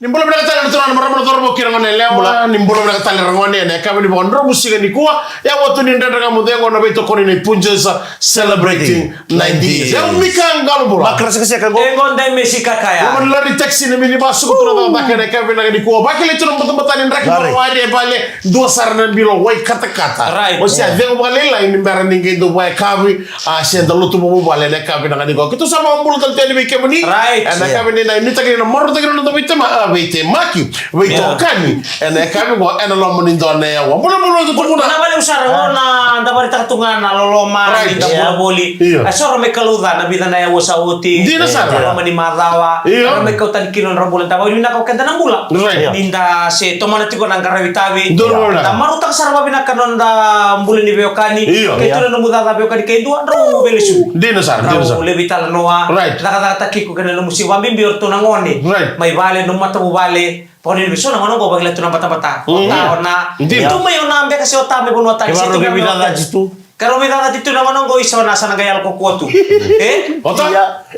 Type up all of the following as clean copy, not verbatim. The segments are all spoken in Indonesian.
Nimbolo bena katale turan maramo torbo kirango ne lewa nimbolo bena katale rangone ne kabe ni bondro musika ni kuwa ya watu ni ndenda ngamu dengo na beto koni ni punjesa celebrating 90 years ya umika ngalo bula makrasa kasi kago engon dai mesika kaya man lari taxi ne mini basu kutura da bakane kabe na ni kuwa bakale turan batambatan raki wari bale do sarna bilo way kata right o sia dengo bale la ni mbara ni ngendo way kabe a senda lutu mo bale ne kabe na ni ko kitu sama mbulu tal tani be kemani right ana kabe ni na ni tagi na mordo tagi na bitama wait maki wait kani ene kami go ene lo mun ndone wa bulu to kuna na bale usara ona ndabari takatunga na loloma ni ndabula boli asoro me kaluda na bidana ya wasauti dina sara mani madawa na me kautan kilo rambulan tawa ni nakau kanta nambula ninda se tomana tiko nang karawitawi ta maruta sarwa bina kanonda mbule ni beokani ketulo no mudada beokani ke dua ro belesu dina sara le vital noa nakata kiku kana no musi wambi biorto nangoni mai vale no mata bale poni biso na ngono go bagla tuna bata-bata ona itu may ona ambe kasi otame buno ta situ ke bidada jitu karo bidada jitu na ngono go iso na sana gayal ko kuotu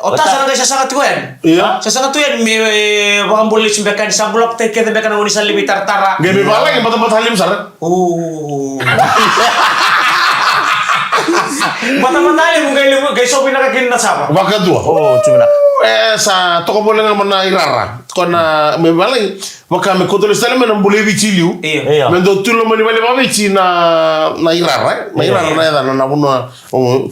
ota sana gaya sa tuen sa sana tuen me bambol lis bekan sa blok te ke bekan ngoni sa libi tartara gebe bala ke bata-bata halim sara bata-bata halim gay so pinakakin na sapa wakadua cuma sa toko boleh ngamana irara kona me balai maka me koto lestale me nambule bichiliu me do tulo mani bale babichi na irara na buno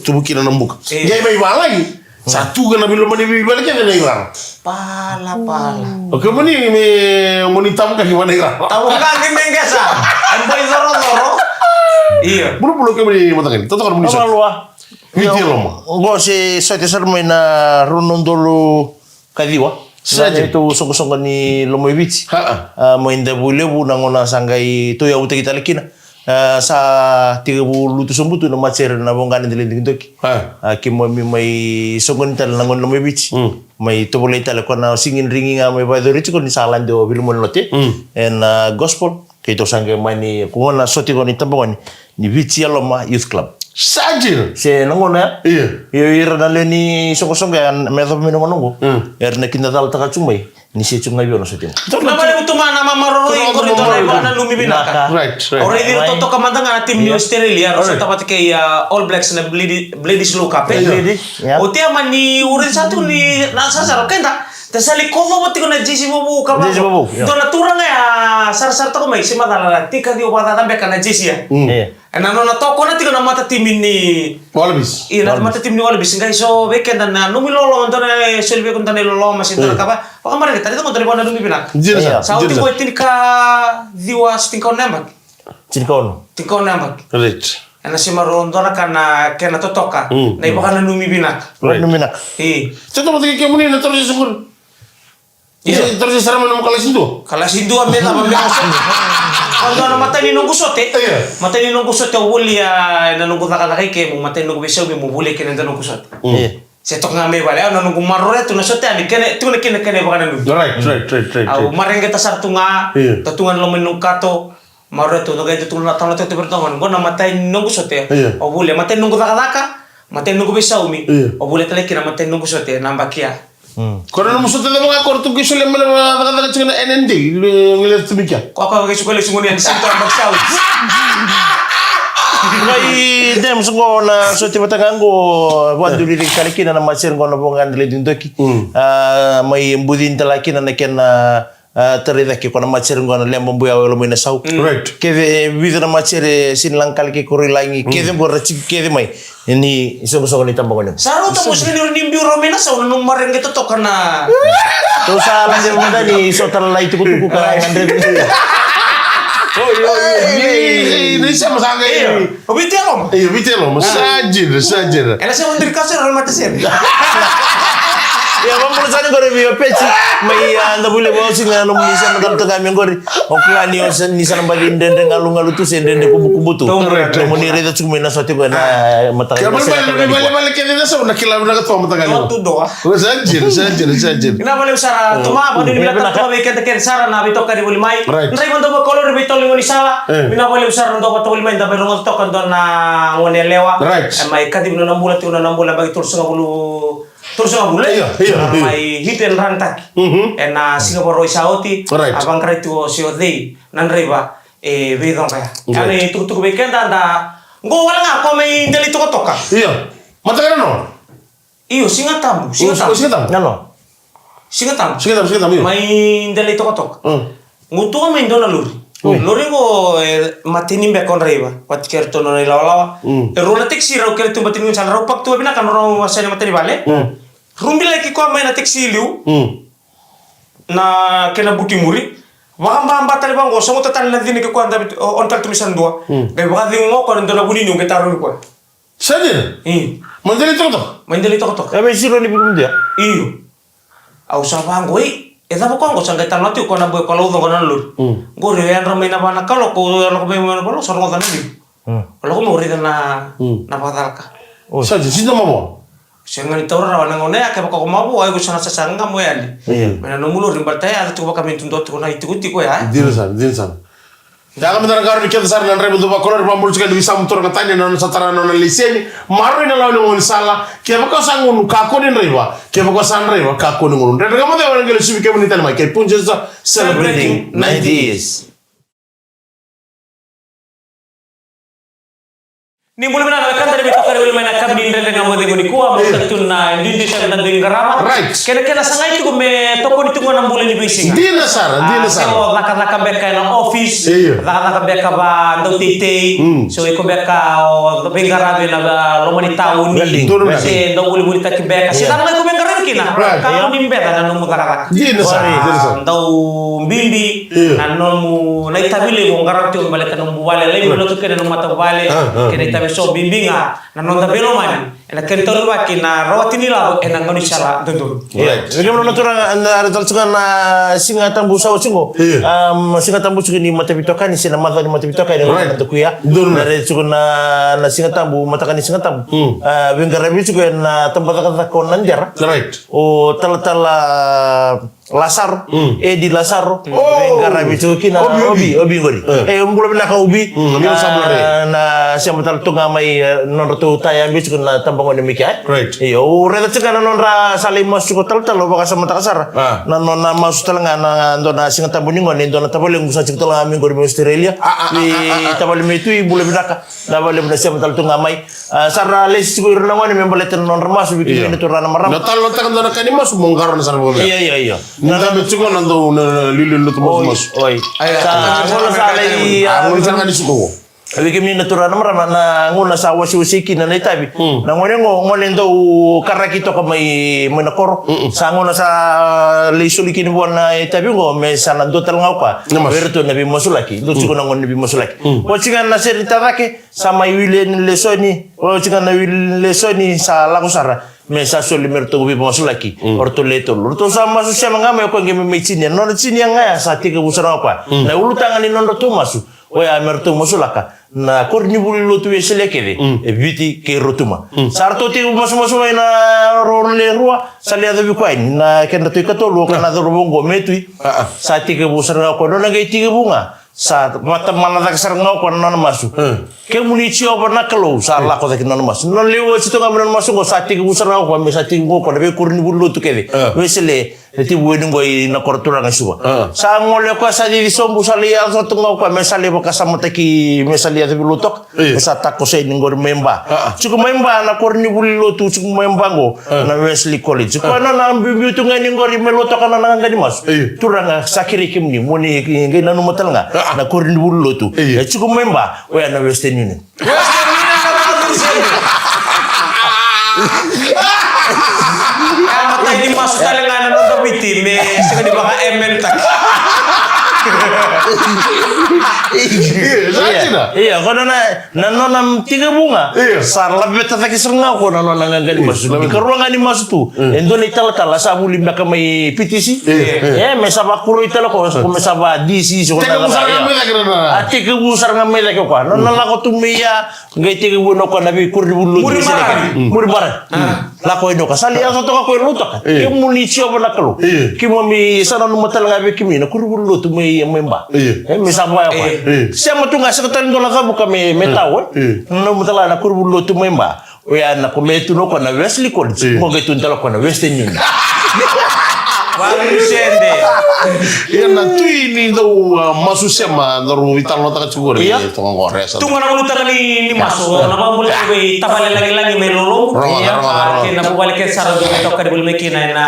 tubuki na nambuka jai me balai satu gana bilo mani bale ke na irara pala oke mani me moni tamu ka himana irara tamu ka ngengesa emboy zoro iya bulu ke mani matangani toto kan muni Ngo si sa tisar may na runondolo kadiwa. Saja itu songko-songko ni Lomoyvic. Mo inda bulebu nangona sangai to ya uta kita lekina. Sa 30 sumbutu na matcher na bongani dilinding toki. Kimo mi may songko tal nangon Lomoyvic. May to bolay tal ko na singin ringing may baydo rich ko ni salan do bilmon lote. And gospel kito sangai mani ko na soti ko ni tambongan ni Vici Loma Youth Club. Sajil. Se nangona. Iya. Ira naleni songko-songko kan meto minum nunggu. Erna kinda dal taka cumai. Ni se cumai biona sotim. Na bale utuma na mamaroro ko rito na ibana lumibinaka. Right. Already to kamandanga na team ni Australia ro sa tapat kay All Blacks na Bladies Low Cup. O tia mani urin satu ni nasa saro kenda. Tasali kovo mati ko na JC Bobo ka ba. Do naturang ya sar-sar to ko may si madala tika di ubata tambe kana JC ya. Nano na toko na tiko na mata tim ni Wallabies. Iya na mata tim ni Wallabies ngai so weekend na numilolo ndone selbe kun tane lolo masin ka ba. Pakamare kita itu kontri bona dumi bina. Sa uti ko tinka diwas tinka nembak. Tinka nembak. Right. Ana si marondo na kana kena totoka. Na iba kana numi binak. Numinak. Ceto mati ke muni na terus sukur. Iya, terus sarama nama kalas Hindu. Kalas Hindu ambil apa biasa. Kalau na mata ni nunggu sote. Mata ni nunggu sote ulia na nunggu takalaki ke mo mata ni nunggu besau mo bule ke na nunggu sote. Setok ngame bale na nunggu marore tu na sote ani kene tu na kene bakana nunggu. Right. Au marenge ta sartunga, tatungan lo menungkato. Marore tu nogai tu na tawla tu bertongan. Gona mata ni nunggu sote. O bule mata ni nunggu takalaka. Mata ni nunggu besau mi. O bule taleki na mata ni nunggu sote nambakia. Kono no musuh tanda mga korto kiso le mana kata cina NND ngeliat semikya. Kok apa kayak suka sungguh yang sinto maksau. Ngai dem sungo na so tiba tangango wandu dili kalikina na matcher ngono bongan dili dintoki. Mai mbudin talakina na kena terida ke kona matcher ngono lembo buya wala mina sau. Right. Keve vidana matcher sin langkal ke kurilangi keve borci keve mai. Ini isong-isong ni tambangon. Saro ta muslim ni biuro mina sa unang mareng gitu to kana. To sa lang manda ni so talay tuku-tuku ka 100. Ini sama sangat ini. Obitelom. Iya, obitelom. Sajir. Ela sa undir kasir al mata ser. Ya mampu sana gore biyo peci mai anda boleh bawa sing anu munisa madam tengah menggori oklani osen ni sana bagi ndende ngalu tu sendende kubu-kubu tu moni reda cuma na sote ko na mata ya balik ke dina sa una kila na to mata gali tu doa sajir ina bale usara tuma bodi ni bilata tuma be ke sara na bito ka di boli mai ndai mondo ba kolor bito ngoni sala ina bale usara ndo ba to boli mai ndabe rongo to kan dona ngone lewa mai kadi no nambula tu no nambula bagi tur sunga bulu terus nga bule mai hit and run tak na Singapore Saudi abang kretu siodei nan reba bedong kaya kani tuk bekenda da ngo wala nga ko may dali toka iya matakan no iyo singatam nano singatam iya may dali toka ngutu ka may dona lori ko matinin be kon reba pat kerto no lawa rola taxi raw kerto matinin sal raw pak tu bina kan raw masane matini bale rumbi leki ko may na taxi liu na kena buti muri waka tali bang ko songo tatan na dini ko anda on tal tumisan dua be waka ding ngo ko ndona buni ni ngetaru ko sadir mandeli to Ebe siro ni bikum dia. iyo au sabang goi eda boko ngo sanga tan nati ko na boy ko lo do konan lur go re yan ramai na bana kalo ko me ko so ngo tan ni lo ko mo re na patalka sadir sinda mamo sengan tora rawan ngone ake boko mabu ay go sana sasanga mo yali mena no mulo rimbalta ya tu baka min tundot ko na ituti ko ya dinsan Jangan benar karo kita sar nan rebu ba kolor pambul juga bisa mutor katanya non satara non liseni maru ina lawan ngon sala ke bako sangun ka ko nin reba ke bako san reba ka ko ngon de ga mo de wan ngel subi ke mun tan mai ke punje celebrating 90s ni mulai benar kan dari betul kali main akam di indra dengan mode mode kuah mau tentu na di desa dan di garama kena sangai itu me toko itu ngona mulai di bising dina sar so laka beka na office laka beka ba ndo tite so iko beka o bengara na lo mani taun ni se ndo mulai tak beka se tan ko bengara kina kalau ni beta na no mutara dina sar ndo bimbi na no mu na itabile mo ngara to malaka no wale le no to kena no mata wale kena so bimbinga na nonda belo mani ena kentor waki na rawati ni lawo ena ngoni sala dundur bagaimana natura anda ada talsungan singa tambu sawo singo singa tambu sugi ni mata bitoka ni sina mata ni mata bitoka ni mata kuya dari sugun na singa tambu mata kan singa tambu bengara bi sugi na tempat kata konan jar o tala Lasar, di Lasar, bengara bi sugi na obi ngori umbulo bina ka obi na siapa tal tunga mai non rotu taya bi sugi na tambang ni mikai iyo reda cegana non ra saling masuk tal baka sama takasar non na masuk tal nga ndona singa tambu ni ngoni ndona tabale ngusa cik tal ngami ngori Australia di tabale metu bule binaka tabale bina siapa tal tunga mai sarra les sigo irna ngoni membaleten non ramas bikin ni turana maram no tal kan ndona kani mas monggar na sarbo iya nda be ciko nando lilin lu mas oi sa ngola salai ngoni sanga ni suko Abi kami natura namara na ngona sa wasi-wasiki na naitabi. Na ngone ndo karakito ka may nakoro. Sa ngona sa lisuli kini buwan na itabi ngo may sana do tal ngau pa. Berto nabi mosulaki. Do siko na ngone nabi mosulaki. O cingan na serita rake sa may wilen lesoni. O cingan na wilen lesoni sa lakusara. Mesa soli merto bi mosulaki. Orto leto. Orto sa masu siya mga ko ngemi may chinya. Non chinya nga sa tika busara pa. Na ulutangan ni non roto masu. Oya merto mosulaka na korni buli lotu esele kede e biti ke rotuma sarto ti masu na rorle rua salia de bikuain na kenda tu katolo kana do bongo metui sa ti ke busara ko na ngai ti ke bunga sa mata mana tak sarang ko na masu ke municio barna kalo sa la ko de na masu non lewo sito ngam masu ko sa ti ke busara ko me sa ti ko de korni buli lotu kede wesele ti bueni ngoi na kortura na suwa sa ngole ko sa di sombu salia so tungo ko me salia ko kasama taki me salia de lutok sa takko sa ngor memba cukup memba na korni buli lotu cukup memba go na Wesley College ko na bibi tu ngani ngor me lutok na ngani mas turanga sakiri kimni moni ngai nanu matal nga na korni buli lotu cukup memba o na Western Union Ini masuk talengan nonton biti me sing di baka emen tak. Iya, kono nanam tiga bunga. Sar labe tataki serngau kono nanang ngani masuk. Di ruangan ini masuk tu. Endo ni tala sabu limba ka may PTC. Me saba kuro itala ko me saba DC so na. Ati ke busar ngamay la ko. Non la ko tumiya ngai tiga buno ko nabi kurdi bulu. Muri barat. La ko ino ka sali aso to ko lutok. Ke municio ba nakalo. Ki mo mi sanan mo talaga be kimi na kurdi bulu tu may memba. Me saba ko. Siya mo tunga sa katalin do la ka buka me taw. No mo tala na kurdi bulu tu memba. Oya na kumetu no kona Wesley College. Mo getu ntala kona Western Union. Baru sende. Iya na tui ni do masusema do vitalo ta chugore to ngore sa. Tunga na utang ni maso na mamuli ko tabale lagi melolo. Kina bubalik ke sarado to ka dibul mekina na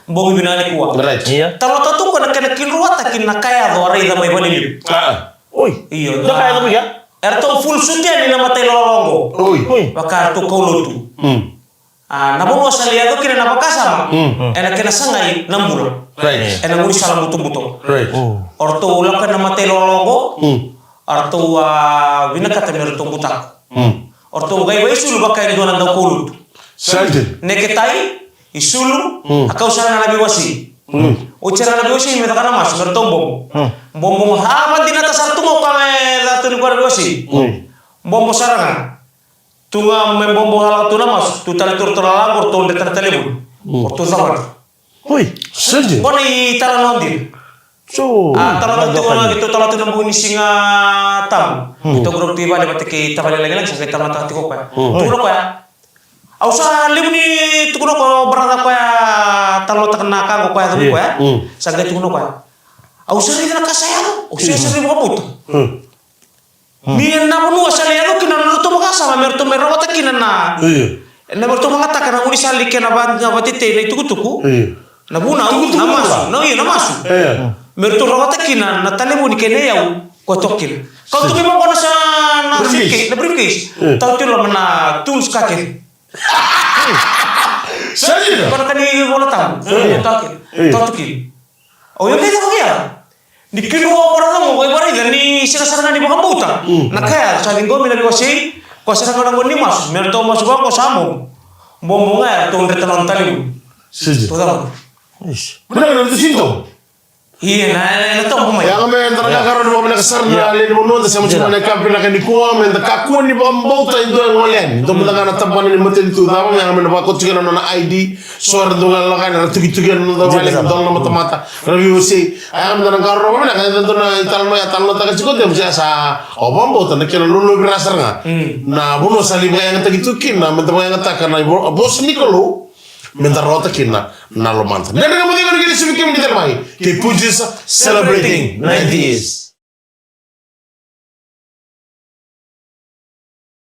bongi binani kuwa. Iya. Talo to tunga na kana kinruata kina kaya do rai da mai balili. Oi. Iyo. Da kaya to ya. Erto full sutian ni na matay lolongo. Oi. Wakar to kolutu. Nabono saliado kina napakasama. Ena kena sangai nambul. Right. Ena nguri salam buto-buto. Right. Orto ulaka na matay lolongo. Orto vinakata merto butak. Orto gai sulu bakai dona da kolut. Certain. Neketai isulu akau sana nabi wasi. Ucara nabi wasi metakana mas merto bom. Bom ha mandina ta sartu mo kame datun ko nabi wasi. Bom sarangan. Tunga membombo halak tuna mas, tu tali tur terlalang or tu detar telefon, or tu zaman. Oi. Certain. Bona i tara nondir. So. Tara tu na gitu tala tu nambu ni singa tam. Tu grup tiba de batiki tabale lagi sampai tamat hati ko pa. Tu ko ya. Ausa limni tu ko berada ko ya talo takna ka ko ya tu ko ya. Sagay tu ko ya. Ausa ri na kasaya. Ausa ri mo kaput. Mian na mo asali ano kinano to makasama merto mero wata kinana. Na merto mangata kana uni sali kena banda batite na tukutuku. Na buna na masu. No iya na masu. Merto rawata kinana na tale mo ni kene yau ko tokin. Kau tu memang kono sa na sike na briefcase. Tau tu lo mana tools kake. Certain. Kono kani bola tam. Tau tukin. Oh yo kita kaya. Dikiri mo orang mo boy ni sila sarana di baka buta. Nakaya sa linggo mina biwasi ko sa kana ni mas merto mas ko samo. Bombonga to ndeta non tali. Certain. To da. Benar itu sinto. Iya na to mo Yang kami antara karon mo na kasar na le mo no sa mo na kampi na kani ko men da kakun ni bambauta indo ngolen. Ito mo na tapan ni motel tu da mo yang men ba ko tigana na ID sor do la kana tugi no da wale do na mata. Rabi usi ayam da karon mo na kan do na italno ta kachiko dem sa o bambauta na kila lulu birasar nga. Na buno sali ba yang tagitukin na men ta yang ta kana bos Nikolo. Mentar rota kina na lo manta. Dan dengan mati kalau kita sebikin di termai. Kita puji celebrating 90s.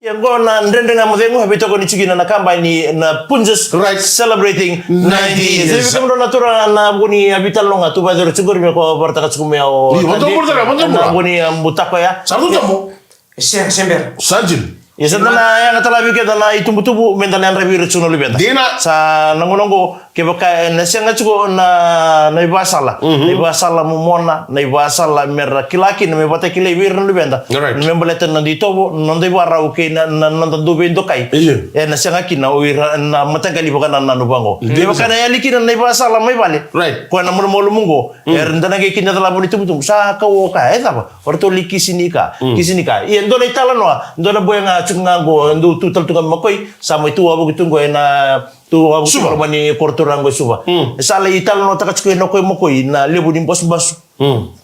Yang go na ndende nga muthengu habito ko ni chigina na kamba ni na punjes Right. celebrating 90s. Jadi kami natura na buni habital lo nga tu ba dero chugur me ko barta ka chukume o. Betul. Na buni mbutako ya. Satu tamu. Siang sember. Sajin. Ya sana yang atala bike dana itumbutubu mendana yang rabi rechuno libeta. Dina. Sa nangonongo ke baka na sianga chugo na ibasala. Ibasala mumona na ibasala merra kilaki na mebata kile wir no libenda. Right. Membaleta na ditobo nonde barau ke na nonde bendo kai. Iya. Na sianga kina wira na matagali baka na nubango. Be baka na yaliki na ibasala mai bale. Right. Ko na murmolo mungo. Ndana ke kina dala boni tumtum sa ka wo ka eta ba. Orto likisinika. Kisinika. Iya ndona itala noa. Ndona boyanga chungango ndu tutal tunga makoi sama itu abu gitungo na tu abu mani kortorango suba sala ital no taka chukoi no koi makoi na lebu dim bos bas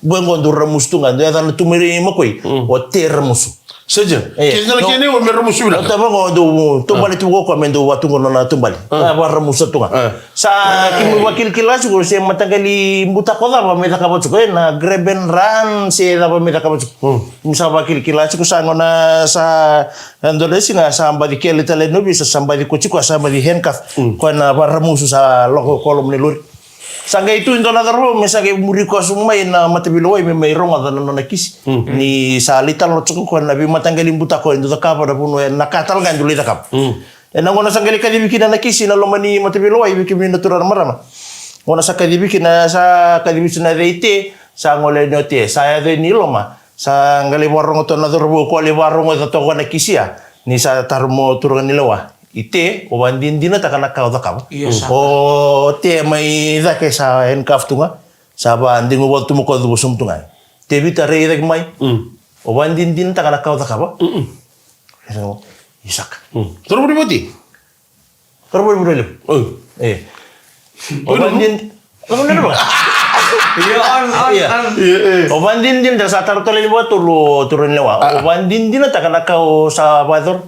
buengo ndu ramus tunga ndu eta tumiri makoi o termusu Saja. Kena lagi ni umur musuh dah. Tapi kalau tu tumbali tu kau mendo waktu kau nona tumbali. Apa ramus tu kan. Sa kimu wakil kilas kau si matagali buta kau dah apa meta kau cukai na greben ran si apa meta kau cukai. Misal wakil kilas kau sa ngona sa Indonesia na sa ambadi kele tele nubi sa ambadi kucing sa ambadi handcuff. Kau na apa ramus sa loko kolom ni lur. Sangga itu into na daro mesage muri ko sumay na matabiloy may ronga na nakis ni sa lital no tsuko na bi matanggali buta ko into ka para puno nakatal gan duli takap ngona sanggali kadibi kina nakisi na lomani matabiloy bi kimi natural marama ngona sa kadibi kina sa kadibi na reite sa ngole note saya de ni loma sa ngali warong to na daro ko le warong to ko nakisia ni sa tarmo turun nilawa ite o bandindina takana kau takam o te mai dake sa handcuff tunga sa banding o tumo ko do sum tunga te bita re dek mai o bandindin takana kau takaba isak Terus beriboti. terbo bro o bandin kamu nero ba o bandindin da sa tartole ni boto lo turun lewa o bandindin takana kau sa bador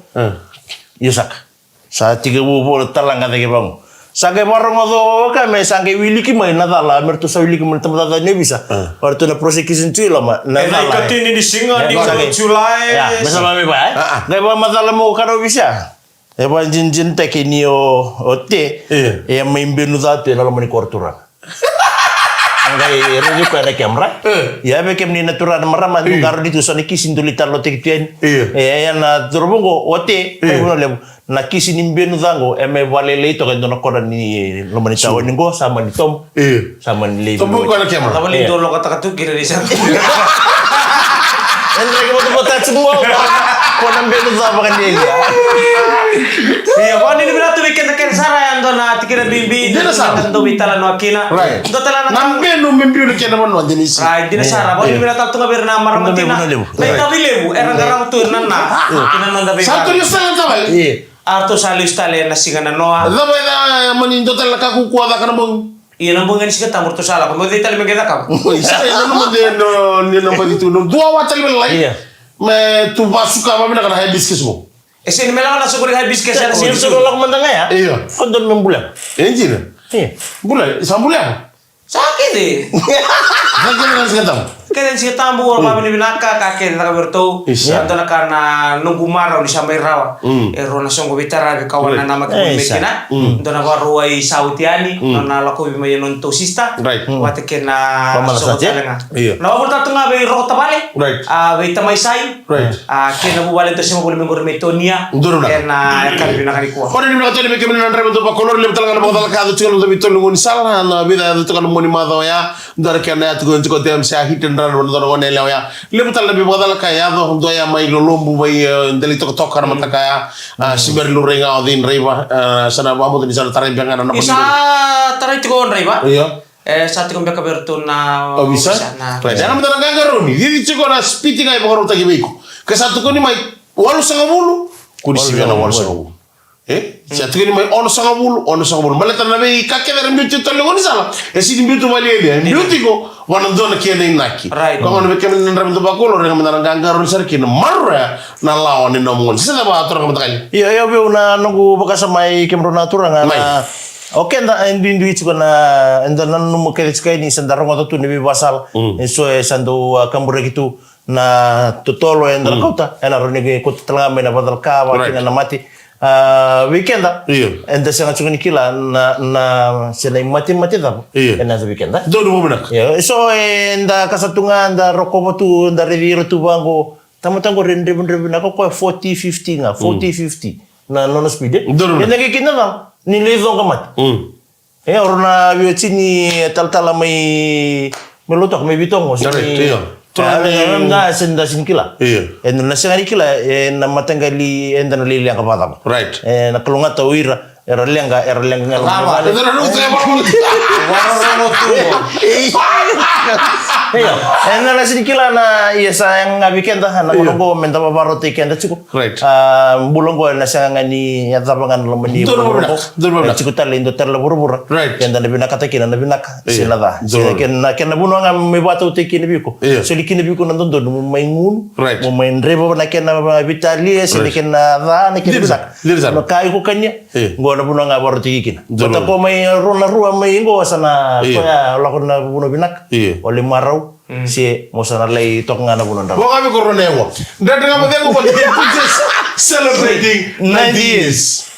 isak Sa 30 talang kata ke bang. Sangai barang atau kami sangai wili ki main natala mertu sa wili ki main tempat tanya bisa. Waktu na prosecution tu lama. Natala. Ikut ini di singa di Julai. Ya, bersama me ba. Ngai ba matala mo karo bisa. E ba jin tek ni o te. E main benu date na lamani kortura. Ngai redi ko ada kamera. Ya be kem ni natura marama tu karo di tu so ni kisin tu litar lo tek tien. E na turbongo o te. Na kisi ni mbenu zango eme walele ito kaya doon ako ni lumani tawa ningo sama ni Tom sama ni Levi. Tom ko na camera. Tama ni dolo kata-kata kira di sana. Andre ko mo ta semua. Ko nang mbenu zango kan dia. Iya, ko ni bila tu weekend ken sara yang dona tikira bimbi. Dina sara. Ndo bitala no akina. Right. Ndo tala na. Nambenu mbenu ke na mo dinisi. Right, dina sara. Ko ni bila tu ngaber na maramatina. May tabilebu era garang tu nanna. Kinananda be. Satu dia salah tawai. Arto salis tale na singa na noa. Daba na manindo tala ka ku kuada kana mong. Iya nang bungan siya tamur to sala. Kung di tali mageda ka. Isa na mo de no ni na paditu no. Dua wa tali belai. Me tu basuka ba mina kana hibiscus mo. Ese ni melang na suguri hibiscus na Sino suruh lang mandanga ya? Iya. Kondon membulan. Enjina. Iya. Bulan, sambulan. Sakit eh. Sakit kan sekarang. Kaya siya tambo or mami ni binaka kake na kaberto. Santo na kana nunggu maraw ni samay rawa. Ero na songo bitara be kawan na nama kami mekina. Ndo na waru ay sautiani no na lako bi may non to sista. Wate kena songo talenga. Na wala tato nga be rota bale. Be tamay sai. Kena bu bale to simo bule mengor metonia. Kena kan binaka ni kuwa. Kone ni mnakato ni mekemena na ndrebe to pa kolor le talanga na bodala ka to lo bitol ngoni sala na bida to kan moni mado ya. Ndar kena to ko tem sa hiten ran no ne lawya le butal be bodala ka ya do ya mai lo lombu bay delito ko tokkar mata ka ya siber lu renga odin reba sana ba mo ni sana taray banga na isa taray ko on reba iya sa tikong beka berto na bisa na jangan mo talaga garoni di chiko na spiti ka ibang rota gibiko kasi to ko ni mai walu sa ngabulu kuni siya na walu sa ngabulu sa to ni mai ono sa ngabulu maleta na be kakke der mbitu to le ngoni sala e si mbitu mali be mbitu ko wana zona kienda inaki kwa ngono beke min ndram do bakolo renga min ngangaro sarki na marra na lawan ni nomon sila ba atura ngam takali iya be una nungu bakasa mai kemro natura ngana oke nda ndindu ichiko na nda nanu mokelitskai ni sandaro ngoto tu ni basal so sando kambure gitu na tutolo endra kota ena ronege kota telanga mena badal kawa kina na mati weekend enda sanga chungani kila na sila mati da ena za weekend do do benak ya so enda kasatunga enda rokobo tu enda reviro tu bango tamutango rende na ko 40 50 nga 40 50 na nono speed enda ke kinna na ni lezo kamat orna biotini tal mai melotok mai bitong so na senda sinkila en na sengani kila na matangali en na lili ang kapata right na kulunga tawira erlenga lama itu na nutre warno tu iya en na sinkila na iya sayang ngabiken dah na ko menta babaro tiken da cukup bulong ko na sengani ya tabangan lomani cukup talindo terlebur-bur en da binaka takin na binaka sinada ken na buno nga may bato tikin biko so likin biko na dondo mo maingun mo main rebo na ken na vitali silikin na da na ken bisak no kai ko kanya na buno nga baro tikin bata ko may rona ruwa may ngo sana kaya lakon na buno binak oli maraw si mo sana lay tok nga na buno ndar ko kami ko ronewo ndad nga mo dengo pa celebrating 90 years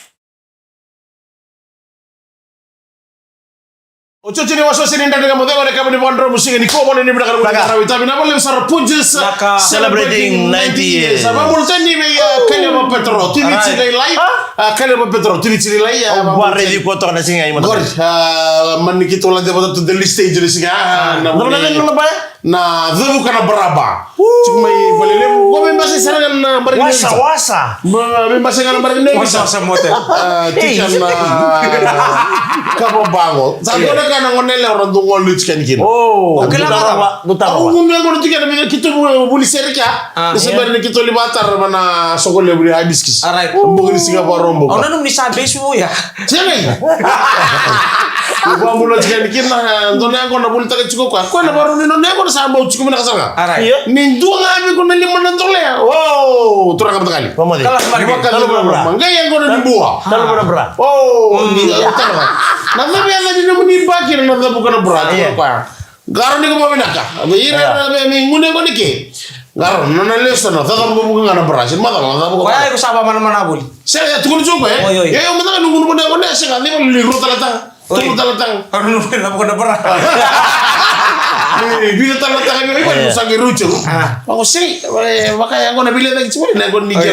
Ocho chini waso sini ndani nga modego ne kabani bondro musika ni ko mone ni bidakar mo karawi tabi na bolle sar punjes celebrating 90 years sama multani be kanya mo petro tini chini lai kanya mo petro tini chini lai barre di ko to na singa imo gor man ni kito la de bodo de stage ni singa na na dhubu kana baraba cuma bolele ko be mbase sarangan na bari wasa be mbase kana bari ne wasa mote tikan kabo bango sadona kana ngonele orang ngol chikan kin oke lah aku ngomel ngono tikan be kito buli serika sebenarnya kito libatar mana sokole buli hibiscus alright mbogni singa ba rombo ona num ni sabe su ya cene Ibu ambulan sekali kina ntone ako na bulta ka chiko kwa. Kwa na baro ni none ako na samba chiko mina kasanga. Aray. Ni dua ngabi ko na lima na tole. Wow, turang ka kali. Pamodi. Kalas marga. Kalau mangga yang ko na dibuah. Talo mo na bra. Oh, ni tama. Nanti biar lagi na muni bakir na bukan berat kwa. Garo ni ko mo binaka. Ira na ngune ko ni ke. Garo na lesa na tatap ko bukan na berat. Mata na tatap ko. Kaya ko saba mana-mana buli. Saya tukul juga ya. Ya yang penting nunggu nunggu nunggu nasi kan ini liru talatang. Tunggu talatang. Kalau nunggu na bukan berat. Bila talatang ini kan sangat lucu. Aku sih, makanya aku nabi lihat lagi cuma ini aku niger.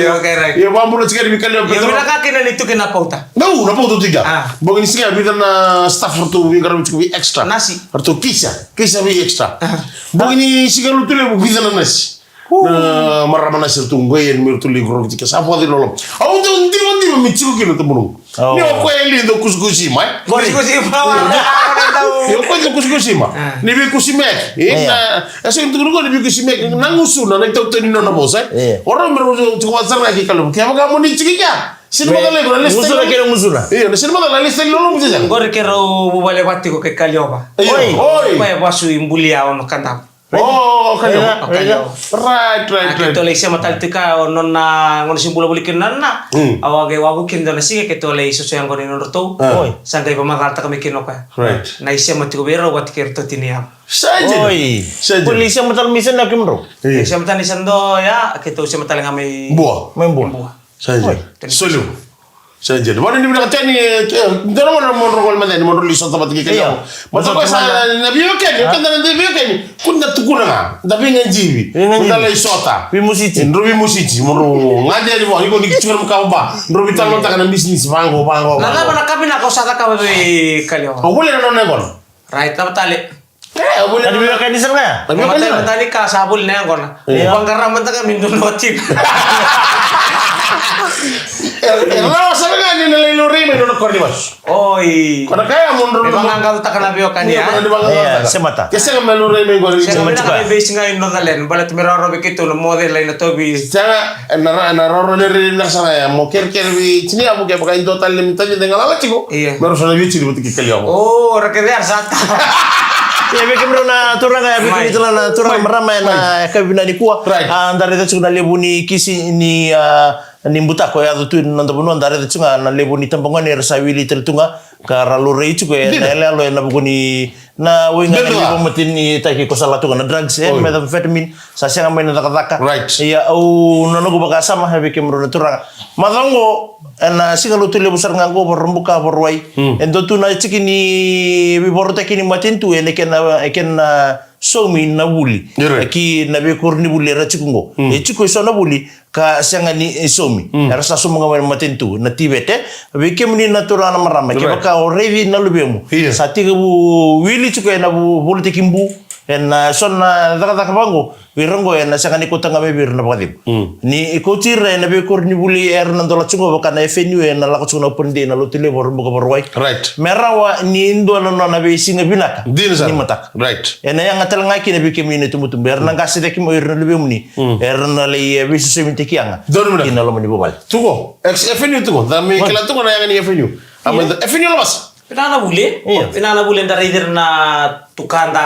Ya mampu sekali bikal yang betul. Yang mana kaki itu kena pauta? No, na pauta tidak. Bagi sih bila na staff itu bikar cukup extra. Nasi. Atau kisah bi extra. Bagi sih kalau tuh lebih bisa na nasi. Na marama na sirtung goyen mir tuli gro tika sapo di lolom awu to ndi mi chiku kilo to munu ni ko eli do kuskusi mai kuskusi ma yo ko do kuskusi ma ni bi kusimek ina aso ndu gro ni bi kusimek nangusu na to to ni no bosa oro mir to wazar ki kalum ke ma mo ni chiki kya sin mo dale gro lista Musura kero musura. iya sin mo dale lista lolom bisa gor kero bu bale watti ko ke kalioba oi pa basu imbulia ono kandam. Oh, kaya. Right. Kita oleh siapa tali tika nona ngono simbolo buli kinana. Awage wabu kindo na sige kita oleh isu yang ngono norto. Sangkai pemakarta kami kinoka. Right. Na isya mati ko bero wat kerto tiniam. Saja. Polisi matal misen na kimro. Isya mati sando ya kita usya mati ngami buah. Saja. Solo. Saja. Mana ni bila kata ni, jangan mana rokol mana ni, mana lisan tempat kita kaya. Masa kau sa nabi okey, kan nabi okey. Kunda tukuna, tapi ngajibi. Kunda lay sota. Bimusiti. Rubi musiti, moro ngaji ni buah. Iko ni kicur muka apa? Rubi tahu tak kan bisnis bango. Nala mana kami nak kau sata kau be kalio. Oh boleh nona kon. Right, tapi tali. Boleh. Tadi bilang kayak di sana. Tapi tali ka sabul na kon. Bangkara man tak minum notin. Rawa sabi nga ni naliluri may nunok ko ni Mas. Oi. Kada kaya mo nunok. Ibang anggal tak na biyo kanya. Semata. Kasi nga maluri may ko ni. Saya nak kami base nga ino dalen. Balat miraro bikito no model lain na tobi. Sana naroro ni rin na sana ya. Mo kerker bi chini amu kaya baka in total limita niya dengan lala chiko. Meron sana bi chini buti kikali ako. Oh, rakyat sata. Ya bikin bro na turang ya bikin itu na turang meramai na kabina ni kuah. Andare itu cuma lebuni kisi ni nimbuta ko ya tu nanda bunu andare itu cuma na lebuni tampongan ni rasawili tertunga karalu rei juga ya na lo na bukuni na winga ni pemetin ni taki ko salah tu na drugs ya methamphetamine sasya ngamen na taka. Ya au nono ko baka sama ha bikin bro na turang. Matango na singalu tu lebusar nganggo berembuka berwai. Endo tu na cikini biboro tekini matintu ene ken somi na buli ki na be korni buli ra cikungo e ciko so na buli ka sanga ni somi era sa so mga matentu na tibete be kemni natura na marama ke baka orevi na lubemu sa tiga bu wili ciko na bu bolite kimbu en sonna daga bango wirango en sanga ni kota ngame bir na padim ni ikotire na be korni buli er na dola cungo baka na fenu en la ko cungo pende na lotile bor mbuka borwai merawa ni indo na be singa binaka ni matak en yang ngatal ngaki na be kemni tumutum ber na ngasi de kimo ir na lubemu ni er na le bisu seminti kianga kina lo mani bobal tugo fenu tugo da me kala tugo na yang ni fenu amma fenu lo mas Pinana buli ndara idir na tukanda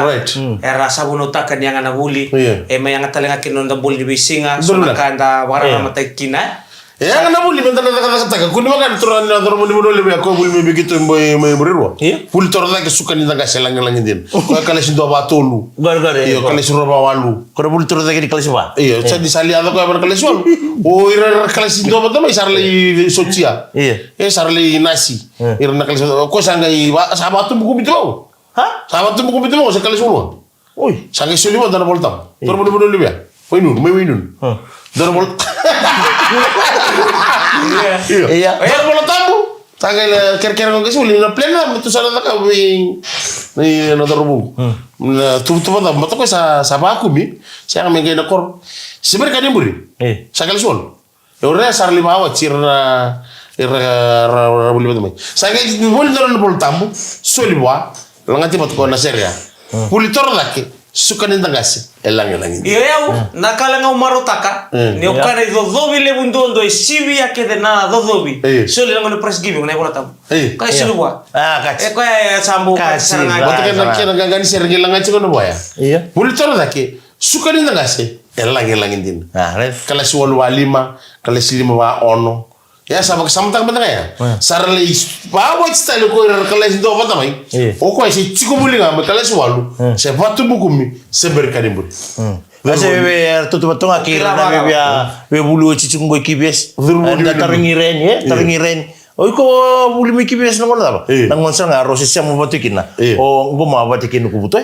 era sabuno takan yang ana buli yang talenga kinonda buli di bisinga kanda warana matai kina ya ana buli bentana kata kuni makan turan na dormo di bodole be ko buli me begitu mboy murirwa buli torda ke suka ni tanga selang din ko kala si do batolu gar iyo kala si roba walu ko buli torda ke di kala si ba iyo sa di sali ada ko kala si walu o ira kala si do batama sarli socia sarli nasi ira na kala si ko sanga sabatu buku bitu sabatu buku bitu sa kala si walu oi sanga si lima dana voltam dormo di bodole be Winun. Dormo Iya. Dormo tamu. Tagal ker-ker ko kasi uli na plena mo to sana ka wi ni na dormo. Na tu ba mato ko sa baku mi. Siya may gay na kor. Siber ka ni buri. Sagal sol. Ora sarli bawa cirna ira buli mo. Sagal buli dormo bol tamu. Soli wa. Langati mat ko na serya. Buli tor laki. suka nintangase elang Iyo nakala nga umarotaka ni okana dodhobi le bundondo esibi yake de na dodhobi so le ngono press giving na ikonata ka silwa Kats. ko ya sambu saranga wata kan gangani sergi langa chikono boya Iya. bulitoro dake suka nintangase elang din Ref. kala si walu walima kala si lima wa ono ya sama samtang bentang ya sarale bawa style ko kala si do bata mai o ko si chiko mulinga me kala si walu se fatu bukumi se berkadimbur Kasi we tutu batonga kira na we bulu cicungo kibes. Anda taringiren taringiren. Oi ko bulu mi kibes no ngona ba. Nang monsa nga rosi siamo batikina. O ngoma batikin ku butoy.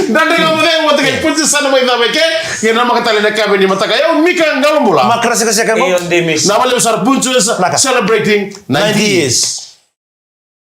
Dan dengan mudah waktu kayak pun sana mau itu ke, yang nama kata lena kabe ni mata kaya mika ngalom bola. Makra sekali Iyo demis Nama le usar puncu celebrating 90 years.